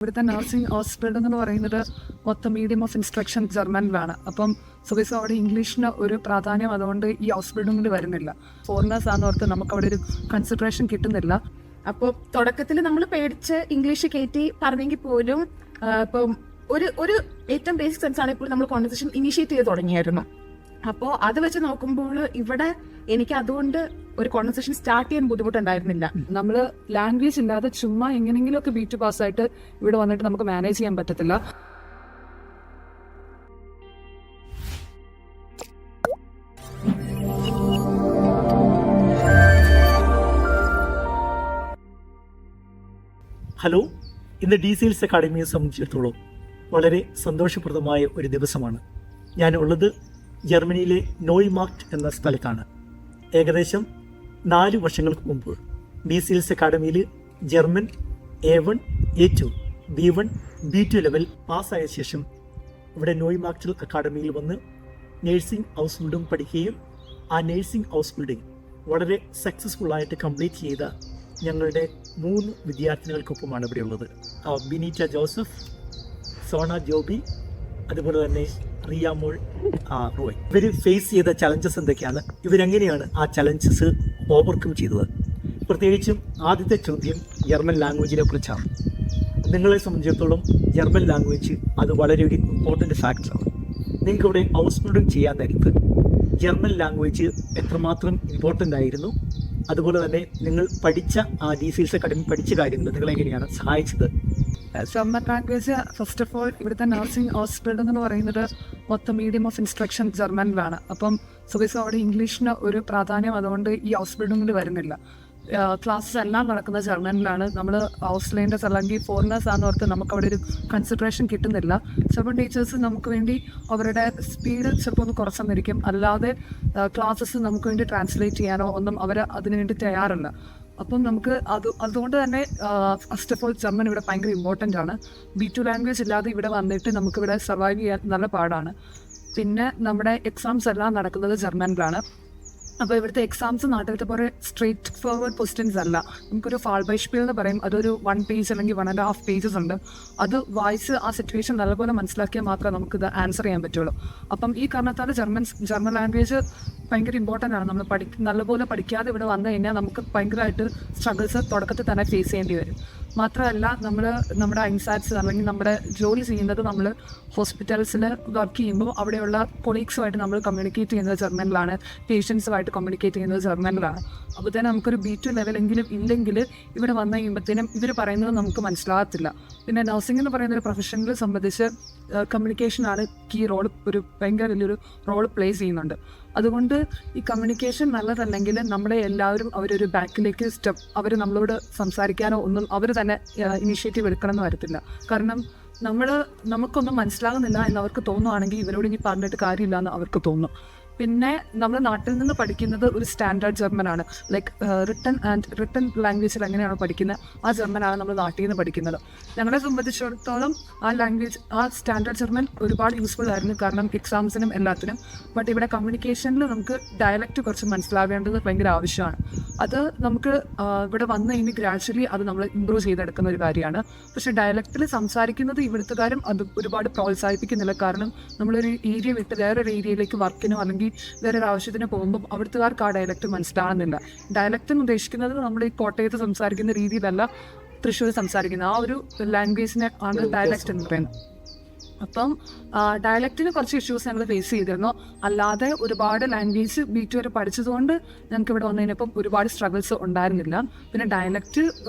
ഇവിടുത്തെ nursing hospital എന്ന് പറയുന്നത് മൊത്തം മീഡിയം ഓഫ് ഇൻസ്ട്രക്ഷൻ ജർമ്മനിലാണ്. അപ്പം സുഖിസ് അവിടെ ഇംഗ്ലീഷിന് ഒരു പ്രാധാന്യം അതുകൊണ്ട് ഈ ഹോസ്പിറ്റലിൽ വരുന്നില്ല. ഫോറിനേഴ്സ് ആണെന്ന് ഓർത്ത് നമുക്ക് അവിടെ ഒരു കൺസിഡറേഷൻ കിട്ടുന്നില്ല. അപ്പോൾ തുടക്കത്തിൽ നമ്മൾ പേടിച്ച് ഇംഗ്ലീഷ് കയറ്റി പറഞ്ഞെങ്കിൽ പോലും ഇപ്പം ഒരു ഏറ്റവും ബേസിക് സെൻസ് ആണ് ഇപ്പോൾ നമ്മൾ കോൺവെർസേഷൻ ഇനിഷ്യേറ്റ് ചെയ്ത് തുടങ്ങിയായിരുന്നു. അപ്പോൾ അത് വെച്ച് നോക്കുമ്പോൾ ഇവിടെ എനിക്ക് അതുകൊണ്ട് ഒരു കോൺവെർസേഷൻ സ്റ്റാർട്ട് ചെയ്യാൻ ബുദ്ധിമുട്ടുണ്ടായിരുന്നില്ല. നമ്മൾ ലാംഗ്വേജ് ഇല്ലാതെ ചുമ്മാ എങ്ങനെയെങ്കിലും ഒക്കെ ബീറ്റ് പാസ്സായിട്ട് ഇവിടെ വന്നിട്ട് നമുക്ക് മാനേജ് ചെയ്യാൻ പറ്റത്തില്ല. ഹലോ, ഇന്ന് ഡി സെയിൽസ് അക്കാഡമിയെ സംബന്ധിച്ചിടത്തോളം വളരെ സന്തോഷപ്രദമായ ഒരു ദിവസമാണ്. ഞാൻ ഉള്ളത് ജർമ്മനിയിലെ നോയ്മാർക്റ്റ് എന്ന സ്ഥലത്താണ്. ഏകദേശം 4 വർഷങ്ങൾക്ക് മുമ്പ് ഡി സെയിൽസ് അക്കാഡമിയിൽ German A1, A2, B1, B2 level പാസ്സായ ശേഷം ഇവിടെ നോയ്മാർക്റ്റ് അക്കാഡമിയിൽ വന്ന് നേഴ്സിംഗ് ഹൗസ് ബിൽഡിംഗ് പഠിക്കുകയും ആ നേഴ്സിംഗ് ഹൗസ് ബിൽഡിംഗ് വളരെ സക്സസ്ഫുള്ളായിട്ട് കംപ്ലീറ്റ് ചെയ്ത ഞങ്ങളുടെ 3 വിദ്യാർത്ഥിനികൾക്കൊപ്പമാണ് ഇവിടെ ഉള്ളത്. ബിനീറ്റ ജോസഫ്, സോണ ജോബി, അതുപോലെ തന്നെ റിയാമോൾ റോയ്. ഇവർ ഫേസ് ചെയ്ത ചലഞ്ചസ് എന്തൊക്കെയാണ്, ഇവരെങ്ങനെയാണ് ആ ചലഞ്ചസ് ഓവർകം ചെയ്തത്? പ്രത്യേകിച്ചും ആദ്യത്തെ ചോദ്യം ജർമ്മൻ ലാംഗ്വേജിനെ കുറിച്ചാണ്. നിങ്ങളെ സംബന്ധിച്ചിടത്തോളം ജർമ്മൻ ലാംഗ്വേജ് അത് വളരെ ഒരു ഇമ്പോർട്ടൻ്റ് ഫാക്ടറാണ്. നിങ്ങൾക്ക് ഇവിടെ ഹൗസ് ബിൽഡിംഗ് ചെയ്യാൻ നേരത്ത് ജർമ്മൻ ലാംഗ്വേജ് എത്രമാത്രം ഇമ്പോർട്ടൻ്റ് ആയിരുന്നു, അതുപോലെ തന്നെ നിങ്ങൾ പഠിച്ച ആ ഡി സെയിൽസ് അക്കാഡമി പഠിച്ച കാര്യങ്ങൾ നിങ്ങളെങ്ങനെയാണ് സഹായിച്ചത്? German language first of all ഇവിടുത്തെ നഴ്സിംഗ് ഹോസ്പിറ്റൽ എന്ന് പറയുന്നത് മൊത്തം മീഡിയം ഓഫ് ഇൻസ്ട്രക്ഷൻ ജർമ്മനിലാണ്. അപ്പം സുഖിസ് അവിടെ ഇംഗ്ലീഷിന് ഒരു പ്രാധാന്യം അതുകൊണ്ട് ഈ ഹോസ്പിറ്റലിൽ വരുന്നില്ല. ക്ലാസ്സസ് എല്ലാം നടക്കുന്നത് ജർമ്മനിലാണ്. നമ്മൾ ഔസ്ലേൻഡേഴ്സ് അല്ലെങ്കിൽ ഫോറിനേഴ്സ് ആണെന്ന് ഓർത്ത് നമുക്ക് അവിടെ ഒരു കൺസിഡറേഷൻ കിട്ടുന്നില്ല. ചിലപ്പോൾ ടീച്ചേഴ്സ് നമുക്ക് വേണ്ടി അവരുടെ സ്പീഡ് ചിലപ്പോൾ ഒന്ന് കുറച്ചെന്നിരിക്കും, അല്ലാതെ ക്ലാസ്സസ് നമുക്ക് വേണ്ടി ട്രാൻസ്ലേറ്റ് ചെയ്യാനോ ഒന്നും അവർ അതിനു വേണ്ടി തയ്യാറല്ല. അപ്പം നമുക്ക് അതുകൊണ്ട് തന്നെ ഫസ്റ്റ് ഓഫ് ഓൾ ജർമ്മൻ ഇവിടെ ഭയങ്കര ഇമ്പോർട്ടൻ്റ് ആണ്. B2 ലാംഗ്വേജ് ഇല്ലാതെ ഇവിടെ വന്നിട്ട് നമുക്കിവിടെ സർവൈവ് ചെയ്യാൻ നല്ല പാടാണ്. പിന്നെ നമ്മുടെ എക്സാംസ് എല്ലാം നടക്കുന്നത് ജർമ്മനിലാണ്. അപ്പോൾ ഇവിടുത്തെ എക്സാംസ് നാട്ടിലത്തെ പോലെ സ്ട്രേറ്റ് ഫോർവേഡ് ക്വസ്റ്റ്യൻസ് അല്ല. നമുക്കൊരു ഫാൾ ബൈസ്പിൽ എന്ന് പറയും, അതൊരു 1 പേജ് അല്ലെങ്കിൽ 1.5 പേജസ് ഉണ്ട്. അത് വായിച്ച് ആ സിറ്റുവേഷൻ നല്ലപോലെ മനസ്സിലാക്കിയാൽ മാത്രമേ നമുക്കിത് ആൻസർ ചെയ്യാൻ പറ്റുള്ളൂ. അപ്പം ഈ കാരണത്താൽ ജർമ്മൻ ലാംഗ്വേജ് ഭയങ്കര ഇമ്പോർട്ടൻ്റ് ആണ്. നമ്മൾ നല്ലപോലെ പഠിക്കാതെ ഇവിടെ വന്നു കഴിഞ്ഞാൽ നമുക്ക് ഭയങ്കരമായിട്ട് സ്ട്രഗിൾസ് തുടക്കത്തിൽ തന്നെ ഫേസ് ചെയ്യേണ്ടി വരും. മാത്രമല്ല നമ്മുടെ ഇൻസൈറ്റ്സ് അല്ലെങ്കിൽ നമ്മുടെ ജോലി ചെയ്യുന്നത് നമ്മൾ ഹോസ്പിറ്റൽസിൽ വർക്ക് ചെയ്യുമ്പോൾ അവിടെയുള്ള കൊളീഗ്സുമായിട്ട് നമ്മൾ കമ്മ്യൂണിക്കേറ്റ് ചെയ്യുന്നത് ജർമ്മനിലാണ്, പേഷ്യൻസുമായിട്ട് കമ്മ്യൂണിക്കേറ്റ് ചെയ്യുന്നത് ജർമ്മനിലാണ്. അപ്പോൾ തന്നെ നമുക്കൊരു B2 ലെവലെങ്കിലും ഇല്ലെങ്കിൽ ഇവിടെ വന്നു കഴിയുമ്പോഴത്തേനും ഇവർ പറയുന്നത് നമുക്ക് മനസ്സിലാകത്തില്ല. പിന്നെ നഴ്സിംഗ് എന്ന് പറയുന്ന ഒരു പ്രൊഫഷണലെ സംബന്ധിച്ച് കമ്മ്യൂണിക്കേഷനാണ് കീ റോൾ, ഒരു ഭയങ്കര വലിയൊരു റോൾ പ്ലേ ചെയ്യുന്നുണ്ട്. അതുകൊണ്ട് ഈ കമ്മ്യൂണിക്കേഷൻ നല്ലതല്ലെങ്കിൽ നമ്മളെ എല്ലാവരും അവരൊരു ബാക്കിലേക്ക് അവർ നമ്മളോട് സംസാരിക്കാനോ ഒന്നും അവർ തന്നെ ഇനീഷ്യേറ്റീവ് എടുക്കണമെന്ന് വരത്തില്ല. കാരണം നമുക്കൊന്നും മനസ്സിലാകുന്നില്ല എന്നവർക്ക് തോന്നുവാണെങ്കിൽ ഇവരോട് ഇനി പറഞ്ഞിട്ട് കാര്യമില്ല എന്ന് അവർക്ക് തോന്നും. പിന്നെ നമ്മൾ നാട്ടിൽ നിന്ന് പഠിക്കുന്നത് ഒരു സ്റ്റാൻഡേർഡ് ജർമ്മനാണ്. ലൈക്ക് റിട്ടൺ ലാംഗ്വേജിൽ എങ്ങനെയാണോ പഠിക്കുന്നത് ആ ജർമ്മനാണ് നമ്മൾ നാട്ടിൽ നിന്ന് പഠിക്കുന്നത്. ഞങ്ങളെ സംബന്ധിച്ചിടത്തോളം ആ സ്റ്റാൻഡേർഡ് ജർമ്മൻ ഒരുപാട് യൂസ്ഫുൾ ആയിരുന്നു, കാരണം എക്സാംസിനും എല്ലാത്തിനും. ബട്ട് ഇവിടെ കമ്മ്യൂണിക്കേഷനിൽ നമുക്ക് ഡയലക്റ്റ് കുറച്ച് മനസ്സിലാവേണ്ടത് ഭയങ്കര ആവശ്യമാണ്. അത് നമുക്ക് ഇവിടെ വന്നു കഴിഞ്ഞ് ഗ്രാജ്വലി അത് നമ്മൾ ഇമ്പ്രൂവ് ചെയ്തെടുക്കുന്ന ഒരു കാര്യമാണ്. പക്ഷേ ഡയലക്റ്റിൽ സംസാരിക്കുന്നത് ഇവിടുത്തുകാരും അത് ഒരുപാട് പ്രോത്സാഹിപ്പിക്കുന്നില്ല. കാരണം നമ്മളൊരു ഏരിയ വിട്ട് വേറൊരു ഏരിയയിലേക്ക് വർക്കിനോ അല്ലെങ്കിൽ വേറൊരു ആവശ്യത്തിന് പോകുമ്പോൾ അവിടുത്തുകാർക്ക് ആ ഡയലക്റ്റ് മനസ്സിലാകുന്നില്ല. ഡയലക്റ്റ് എന്ന് ഉദ്ദേശിക്കുന്നത് നമ്മൾ ഈ കോട്ടയത്ത് സംസാരിക്കുന്ന രീതിയിലല്ല തൃശ്ശൂർ സംസാരിക്കുന്നത് ആ ഒരു ലാംഗ്വേജിനെ ആണ് ഡയലക്റ്റ് എന്ന് പറയുന്നത്. അപ്പം ഡയലക്റ്റിന് കുറച്ച് ഇഷ്യൂസ് ഞങ്ങൾ ഫേസ് ചെയ്തിരുന്നു. അല്ലാതെ ഒരുപാട് ലാംഗ്വേജ് B2 വരെ പഠിച്ചതുകൊണ്ട് ഞങ്ങൾക്ക് ഇവിടെ വന്നു കഴിഞ്ഞപ്പം ഒരുപാട് സ്ട്രഗിൾസ് ഉണ്ടായിരുന്നില്ല. പിന്നെ ഡയലക്റ്റ്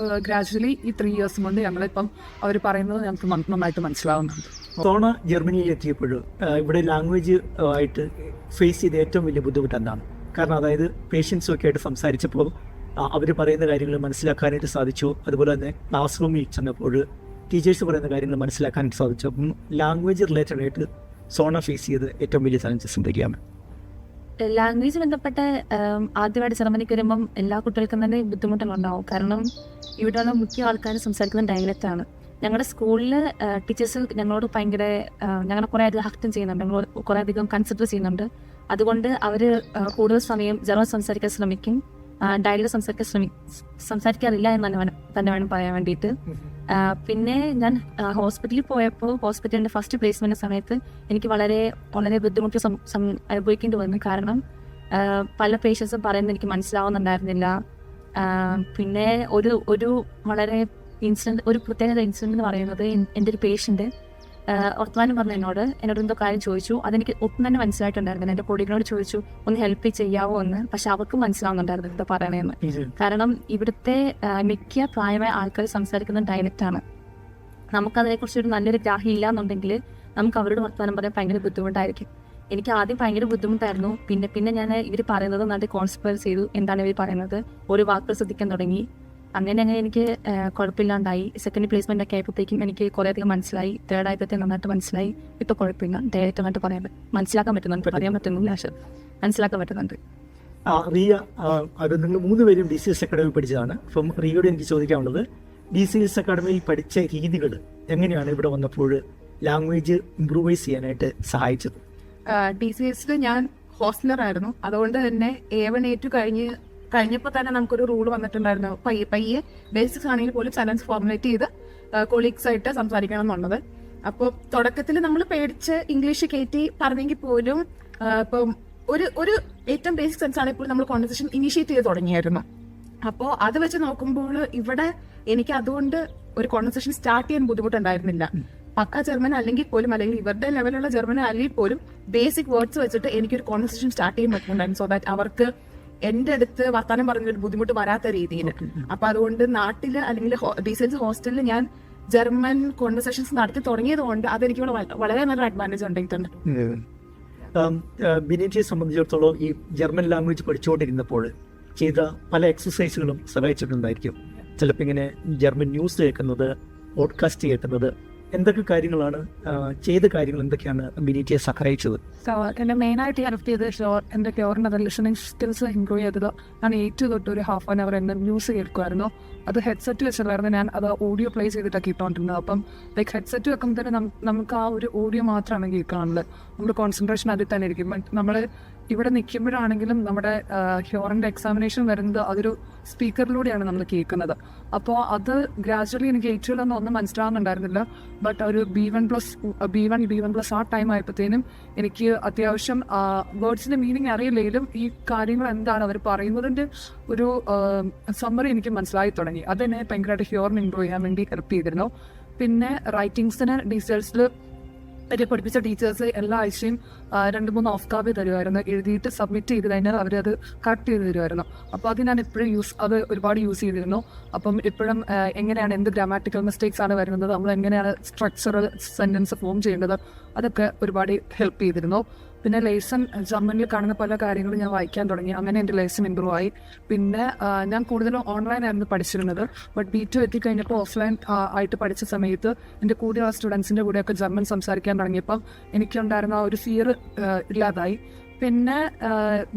ഗ്രാജ്വലി ഈ 3 ഇയേഴ്സ് കൊണ്ട് ഞങ്ങളിപ്പം അവർ പറയുന്നത് ഞങ്ങൾക്ക് നന്നായിട്ട് മനസ്സിലാവുന്നുണ്ട്. സോണ ജർമ്മനിയിൽ എത്തിയപ്പോൾ ഇവിടെ ലാംഗ്വേജ് ആയിട്ട് ഫേസ് ചെയ്ത ഏറ്റവും വലിയ ബുദ്ധിമുട്ട് എന്താണ്? കാരണം അതായത് പേഷ്യൻസൊക്കെ ആയിട്ട് സംസാരിച്ചപ്പോൾ അവർ പറയുന്ന കാര്യങ്ങൾ മനസ്സിലാക്കാനായിട്ട് സാധിച്ചു. അതുപോലെ തന്നെ ക്ലാസ് റൂമിൽ ചെന്നപ്പോൾ ടീച്ചേഴ്സ് പറയുന്ന കാര്യങ്ങൾ മനസ്സിലാക്കാനായിട്ട് സാധിച്ചു. അപ്പം ലാംഗ്വേജ് റിലേറ്റഡ് ആയിട്ട് സോണ ഫേസ് ചെയ്ത് ഏറ്റവും വലിയ ചലഞ്ചസ് എന്തൊക്കെയാണ്? ലാംഗ്വേജ് ബന്ധപ്പെട്ട ആദ്യമായിട്ട് ജർമ്മനിക്ക് വരുമ്പം എല്ലാ കുട്ടികൾക്കും തന്നെ ബുദ്ധിമുട്ടുകളുണ്ടാവും. കാരണം ഇവിടെയുള്ള മുഖ്യ ആൾക്കാർ സംസാരിക്കുന്ന ഡയലക്റ്റാണ്. ഞങ്ങളുടെ സ്കൂളിൽ ടീച്ചേഴ്സ് ഞങ്ങളോട് ഭയങ്കര ഞങ്ങളെ കുറേ അധികം ഹക്റ്റം ചെയ്യുന്നുണ്ട്, ഞങ്ങളോട് കുറേ അധികം കൺസിഡർ ചെയ്യുന്നുണ്ട്. അതുകൊണ്ട് അവർ കൂടുതൽ സമയം ജർമ്മൻ സംസാരിക്കാൻ ശ്രമിക്കും, ഡയലക്റ്റ് സംസാരിക്കാറില്ല എന്ന് തന്നെ വേണം പറയാൻ വേണ്ടിയിട്ട്. പിന്നെ ഞാൻ ഹോസ്പിറ്റലിൽ പോയപ്പോൾ ഹോസ്പിറ്റലിൻ്റെ ഫസ്റ്റ് പ്ലേസ്മെൻറ്റ് സമയത്ത് എനിക്ക് വളരെ വളരെ ബുദ്ധിമുട്ട് അനുഭവിക്കേണ്ടി വന്നു. കാരണം പല പേഷ്യൻസും പറയുന്നത് എനിക്ക് മനസ്സിലാവുന്നുണ്ടായിരുന്നില്ല. പിന്നെ ഒരു വളരെ ഒരു പ്രത്യേകത ഇൻസിഡൻറ്റ് എന്ന് പറയുന്നത്, എൻ്റെ ഒരു പേഷ്യൻറ്റ് വർത്തമാനം പറഞ്ഞു എന്നോട് എന്തോ കാര്യം ചോദിച്ചു. അതെനിക്ക് ഒട്ടും തന്നെ മനസ്സിലായിട്ടുണ്ടായിരുന്നു. എൻ്റെ കൊളീഗിനോട് ചോദിച്ചു ഒന്ന് ഹെൽപ്പ് ചെയ്യാവോ എന്ന്. പക്ഷെ അവർക്കും മനസ്സിലാവുന്നുണ്ടായിരുന്നു എന്താ പറയണേന്ന്. കാരണം ഇവിടുത്തെ മിക്ക പ്രായമായ ആൾക്കാർ സംസാരിക്കുന്ന ഡയലക്റ്റാണ്. നമുക്കതിനെക്കുറിച്ച് ഒരു നല്ലൊരു ഗ്രാഹ്യം ഇല്ല എന്നുണ്ടെങ്കിൽ നമുക്ക് അവരോട് വർത്തമാനം പറയാൻ ഭയങ്കര ബുദ്ധിമുട്ടായിരിക്കും. എനിക്ക് ആദ്യം ഭയങ്കര ബുദ്ധിമുട്ടായിരുന്നു. പിന്നെ ഞാൻ ഇവർ പറയുന്നത് നന്നായിട്ട് കോൺസിഡർ ചെയ്തു. എന്താണ് ഇവർ പറയുന്നത്, ഒരു വാക്കുകൾ ശ്രദ്ധിക്കാൻ തുടങ്ങി. അങ്ങനെ എനിക്ക് കുഴപ്പമില്ലാണ്ടായി. സെക്കൻഡ് പ്ലേസ്മെൻ്റ് ഒക്കെ ആയപ്പോഴത്തേക്കും എനിക്ക് കുറേയധികം മനസ്സിലായി. തേർഡ് ആയപ്പോഴത്തേക്കും നന്നായിട്ട് മനസ്സിലായി. ഇപ്പോൾ കുഴപ്പമില്ല, ഡയറക്റ്റ് നന്നായിട്ട് മനസ്സിലാക്കാൻ പറ്റുന്നുണ്ട്. പറയാൻ പറ്റുന്നില്ല, പക്ഷെ മനസ്സിലാക്കാൻ പറ്റുന്നുണ്ട്. റിയ, അത് നിങ്ങൾ 3 പേരും DCS അക്കാഡമി പഠിച്ചതാണ്. അപ്പം റിയയോട് എനിക്ക് ചോദിക്കാനുള്ളത്, DCS അക്കാഡമിയിൽ പഠിച്ച രീതികൾ എങ്ങനെയാണ് ഇവിടെ വന്നപ്പോൾ ലാംഗ്വേജ് ഇംപ്രൂവൈസ് ചെയ്യാനായിട്ട് സഹായിച്ചത്? DCS ഞാൻ ഹോസ്റ്റലറായിരുന്നു. അതുകൊണ്ട് തന്നെ A1 A2 കഴിഞ്ഞപ്പോൾ തന്നെ നമുക്കൊരു റൂൾ വന്നിട്ടുണ്ടായിരുന്നു, പയ്യെ ബേസിക്സ് ആണെങ്കിൽ പോലും സെൻറ്റൻസ് ഫോർമുലേറ്റ് ചെയ്ത് കൊളീഗ്സ് ആയിട്ട് സംസാരിക്കണം എന്നുള്ളത്. അപ്പോൾ തുടക്കത്തിൽ നമ്മൾ പേടിച്ച് ഇംഗ്ലീഷ് കയറ്റി പറഞ്ഞെങ്കിൽ പോലും ഇപ്പം ഒരു ഏറ്റവും ബേസിക് സെൻസ് ആണെങ്കിൽ പോലും നമ്മൾ കോൺവെർസേഷൻ ഇനിഷ്യേറ്റ് ചെയ്ത് തുടങ്ങിയായിരുന്നു. അപ്പോൾ അത് വെച്ച് നോക്കുമ്പോൾ ഇവിടെ എനിക്ക് അതുകൊണ്ട് ഒരു കോൺവെർസേഷൻ സ്റ്റാർട്ട് ചെയ്യാൻ ബുദ്ധിമുട്ടുണ്ടായിരുന്നില്ല. പക്ക ജർമ്മൻ അല്ലെങ്കിൽ പോലും, അല്ലെങ്കിൽ ഇവരുടെ ലെവലുള്ള ജർമ്മൻ അല്ലെങ്കിൽ പോലും ബേസിക് വേർഡ്സ് വെച്ചിട്ട് എനിക്കൊരു കോൺവെർസേഷൻ സ്റ്റാർട്ട് ചെയ്യാൻ പറ്റുന്നുണ്ടായിരുന്നു. സോ ദാറ്റ് അവർക്ക് എൻ്റെ അടുത്ത് വർത്താനം പറഞ്ഞൊരു ബുദ്ധിമുട്ട് വരാത്ത രീതിയിൽ. അപ്പൊ അതുകൊണ്ട് നാട്ടില് അല്ലെങ്കിൽ DCS ഹോസ്റ്റലിൽ ഞാൻ ജർമ്മൻ കോൺവെർസേഷൻസ് നടത്തി തുടങ്ങിയത് കൊണ്ട് അതെനിക്ക് വളരെ നല്ലൊരു അഡ്വാൻറ്റേജ് ഉണ്ടായിട്ടുണ്ട്. ബിനീറ്റിയെ സംബന്ധിച്ചിടത്തോളം ഈ ജർമ്മൻ ലാംഗ്വേജ് പഠിച്ചുകൊണ്ടിരുന്നപ്പോൾ ചെയ്ത പല എക്സസൈസുകളും സഹായിച്ചിട്ടുണ്ടായിരിക്കും. ചിലപ്പോൾ ഇങ്ങനെ ജർമ്മൻ ന്യൂസ് കേൾക്കുന്നത്, പോഡ്കാസ്റ്റ് കേൾക്കുന്നത്, എന്തൊക്കെ കാര്യങ്ങളാണ് ചെയ്ത കാര്യങ്ങൾ എന്തൊക്കെയാണ് ബിനീറ്റിയെ സഹായിച്ചത്? എന്നെ മെയിനായിട്ട് ഹെൽപ്പ് ചെയ്ത് എൻ്റെ ക്യോറിൻ്റെ ലിസണിങ് സ്കിൽസ് ഇമ്പ്രൂവ് ചെയ്തത് ഞാൻ 8 തൊട്ട് ഒരു ½ ആൻ അവർ എൻ്റെ ന്യൂസ് കേൾക്കുമായിരുന്നു. അത് ഹെഡ്സെറ്റ് വെച്ചിട്ടായിരുന്നു ഞാൻ അത് ഓഡിയോ പ്ലേ ചെയ്തിട്ടൊക്കെ ഇട്ടുകൊണ്ടിരുന്നത്. അപ്പം ലൈക്ക് ഹെഡ്സെറ്റ് വെക്കുമ്പോൾ തന്നെ നമുക്ക് ആ ഒരു ഓഡിയോ മാത്രമാണ് കേൾക്കാനുള്ളത്. നമ്മുടെ കോൺസെൻട്രേഷൻ അതിൽ തന്നെ ഇരിക്കും. ബട്ട് നമ്മൾ ഇവിടെ നിൽക്കുമ്പോഴാണെങ്കിലും നമ്മുടെ ഹ്യോറിൻ്റെ എക്സാമിനേഷൻ വരുന്നത് അതൊരു സ്പീക്കറിലൂടെയാണ് നമ്മൾ കേൾക്കുന്നത്. അപ്പോൾ അത് ഗ്രാജുവലി എനിക്ക് ഏറ്റവും ഒന്നും മനസ്സിലാവുന്നുണ്ടായിരുന്നില്ല. ബട്ട് ഒരു B1+ ആ ടൈം ആയപ്പോഴത്തേനും എനിക്ക് അത്യാവശ്യം വേർഡ്സിൻ്റെ മീനിങ് അറിയില്ലെങ്കിലും ഈ കാര്യങ്ങൾ എന്താണ് അവർ പറയുന്നതിൻ്റെ ഒരു സമ്മറി എനിക്ക് മനസ്സിലായി തുടങ്ങി. അതെന്നെ ഭയങ്കരമായിട്ട് ഹ്യോറിന് ഇമ്പ്രൂവ് ചെയ്യാൻ വേണ്ടി ഹെൽപ്പ് ചെയ്തിരുന്നു. പിന്നെ റൈറ്റിങ്സിന് DCSൽ പഠിപ്പിച്ച ടീച്ചേഴ്സ് എല്ലാ ആഴ്ചയും 2-3 ഓഫ് കാപ്പി തരുമായിരുന്നു. എഴുതിയിട്ട് സബ്മിറ്റ് ചെയ്ത് കഴിഞ്ഞാൽ അവരത് കട്ട് ചെയ്ത് തരുമായിരുന്നു. അപ്പോൾ അത് ഞാൻ എപ്പോഴും ഒരുപാട് യൂസ് ചെയ്തിരുന്നു. അപ്പം എപ്പോഴും എങ്ങനെയാണ്, എന്ത് ഗ്രാമാറ്റിക്കൽ മിസ്റ്റേക്സ് ആണ് വരുന്നത്, നമ്മൾ എങ്ങനെയാണ് സ്ട്രക്ചറൽ സെൻറ്റൻസ് ഫോം ചെയ്യേണ്ടത്, അതൊക്കെ ഒരുപാട് ഹെൽപ്പ് ചെയ്തിരുന്നു. പിന്നെ ലേസൺ ജർമ്മനിൽ കാണുന്ന പല കാര്യങ്ങളും ഞാൻ വായിക്കാൻ തുടങ്ങി. അങ്ങനെ എൻ്റെ ലേസൺ ഇമ്പ്രൂവ് ആയി. പിന്നെ ഞാൻ കൂടുതലും ഓൺലൈനായിരുന്നു പഠിച്ചിരുന്നത്. ബട്ട് B2 എത്തിക്കഴിഞ്ഞപ്പോൾ ഓഫ്ലൈൻ ആയിട്ട് പഠിച്ച സമയത്ത് എൻ്റെ കൂടെയുള്ള സ്റ്റുഡൻസിൻ്റെ കൂടെയൊക്കെ ജർമ്മൻ സംസാരിക്കാൻ തുടങ്ങിയപ്പം എനിക്കുണ്ടായിരുന്ന ആ ഒരു ഫിയർ ഇല്ലാതായി. പിന്നെ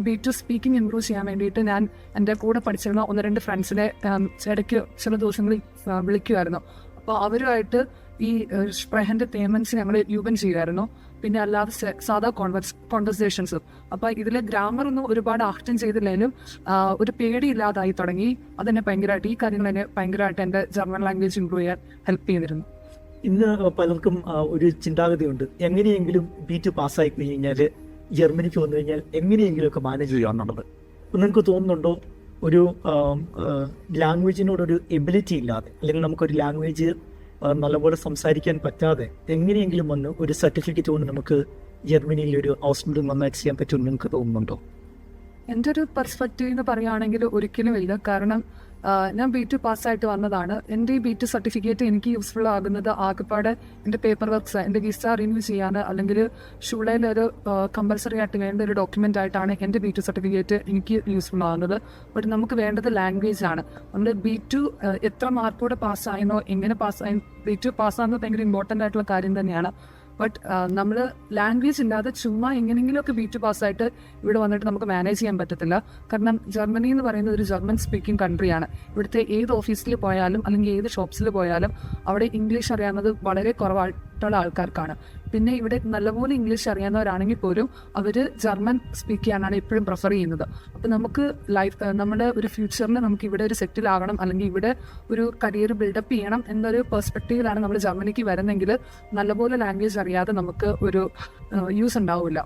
B2 സ്പീക്കിംഗ് ഇമ്പ്രൂവ് ചെയ്യാൻ വേണ്ടിയിട്ട് ഞാൻ എൻ്റെ കൂടെ പഠിച്ചിരുന്ന 1-2 ഫ്രണ്ട്സിനെ ഇടയ്ക്ക് ചില ദിവസങ്ങളിൽ വിളിക്കുമായിരുന്നു. അപ്പോൾ അവരുമായിട്ട് ഈ സ്പ്രഹൻ്റെ പേയ്മെൻറ്റ്സ് ഞങ്ങൾ യൂബൻ ചെയ്യുമായിരുന്നു. പിന്നെ അല്ലാതെ സാധാ കോൺവെർസേഷൻസും. അപ്പോൾ ഇതിലെ ഗ്രാമറൊന്നും ഒരുപാട് ആക്ഷൻ ചെയ്തില്ലെങ്കിലും ഒരു പേടിയില്ലാതായി തുടങ്ങി. അതെന്നെ ഭയങ്കരമായിട്ട്, ഈ കാര്യങ്ങൾ എന്നെ ഭയങ്കരമായിട്ട് എൻ്റെ ജർമ്മൻ ലാംഗ്വേജ് ഇമ്പ്രൂവ് ചെയ്യാൻ ഹെൽപ്പ് ചെയ്തിരുന്നു. ഇന്ന് പലർക്കും ഒരു ചിന്താഗതിയുണ്ട്, എങ്ങനെയെങ്കിലും B2 പാസ്സായി കഴിഞ്ഞാൽ ജർമ്മനിക്ക് വന്നു കഴിഞ്ഞാൽ എങ്ങനെയെങ്കിലുമൊക്കെ മാനേജ് ചെയ്യാമെന്നുള്ളത്. അപ്പം നിങ്ങൾക്ക് തോന്നുന്നുണ്ടോ ഒരു ലാംഗ്വേജിനോടൊരു എബിലിറ്റി ഇല്ലാതെ, അല്ലെങ്കിൽ നമുക്കൊരു ലാംഗ്വേജ് നല്ലപോലെ സംസാരിക്കാൻ പറ്റാതെ എങ്ങനെയെങ്കിലും വന്ന് ഒരു സർട്ടിഫിക്കറ്റ് കൊണ്ട് നമുക്ക് ജർമ്മനിയിൽ ഒരു ഹോസ്പിറ്റൽ നന്നായിട്ട് ചെയ്യാൻ പറ്റുമെന്ന് നിങ്ങൾക്ക് തോന്നുന്നുണ്ടോ? എൻ്റെ ഒരു പെർസ്പെക്റ്റീവ് എന്ന് പറയുകയാണെങ്കിൽ ഒരിക്കലും ഇല്ല. കാരണം ഞാൻ B2 പാസ്സായിട്ട് വന്നതാണ്. എൻ്റെ ഈ B2 സർട്ടിഫിക്കറ്റ് എനിക്ക് യൂസ്ഫുൾ ആകുന്നത് ആകെപ്പാടെ എൻ്റെ പേപ്പർ വർക്ക്സ്, എൻ്റെ വിസ റിന്യൂ ചെയ്യാൻ, അല്ലെങ്കിൽ ഷുളയിൽ ഒരു കമ്പൽസറി ആയിട്ട് വേണ്ട ഒരു ഡോക്യുമെൻ്റ് ആയിട്ടാണ് എൻ്റെ B2 സർട്ടിഫിക്കറ്റ് എനിക്ക് യൂസ്ഫുൾ ആകുന്നത്. ബട്ട് നമുക്ക് വേണ്ടത് ലാംഗ്വേജ് ആണ്. നമ്മൾ B2 എത്ര മാർക്കോടെ പാസ്സായെന്നോ എങ്ങനെ പാസ്സായി, B2 പാസ്സാകുന്നത് ഭയങ്കര ഇമ്പോർട്ടൻ്റ് ആയിട്ടുള്ള കാര്യം തന്നെയാണ്. ബട്ട് നമ്മൾ ലാംഗ്വേജ് ഇല്ലാതെ ചുമ്മാ എങ്ങനെയെങ്കിലുമൊക്കെ B2 പാസ്സായിട്ട് ഇവിടെ വന്നിട്ട് നമുക്ക് മാനേജ് ചെയ്യാൻ പറ്റത്തില്ല. കാരണം ജർമ്മനി എന്ന് പറയുന്നത് ഒരു ജർമ്മൻ സ്പീക്കിംഗ് കൺട്രിയാണ്. ഇവിടുത്തെ ഏത് ഓഫീസിൽ പോയാലും അല്ലെങ്കിൽ ഏത് ഷോപ്സിൽ പോയാലും അവിടെ ഇംഗ്ലീഷ് അറിയാവുന്നത് വളരെ മറ്റുള്ള ആൾക്കാർക്കാണ്. പിന്നെ ഇവിടെ നല്ലപോലെ ഇംഗ്ലീഷ് അറിയാവുന്നവരാണെങ്കിൽ പോലും അവർ ജർമ്മൻ സ്പീക്ക് ചെയ്യാനാണ് എപ്പോഴും പ്രിഫർ ചെയ്യുന്നത്. അപ്പോൾ നമുക്ക് നമ്മുടെ ഒരു ഫ്യൂച്ചറിൽ നമുക്ക് ഇവിടെ ഒരു സെറ്റിൽ ആകണം, അല്ലെങ്കിൽ ഇവിടെ ഒരു കരിയർ ബിൽഡപ്പ് ചെയ്യണം എന്നൊരു പെർസ്പെക്റ്റീവിലാണ് നമ്മൾ ജർമ്മനിക്ക് വരുന്നെങ്കിൽ നല്ലപോലെ ലാംഗ്വേജ് അറിയാതെ നമുക്ക് ഒരു യൂസ് ഉണ്ടാവില്ല.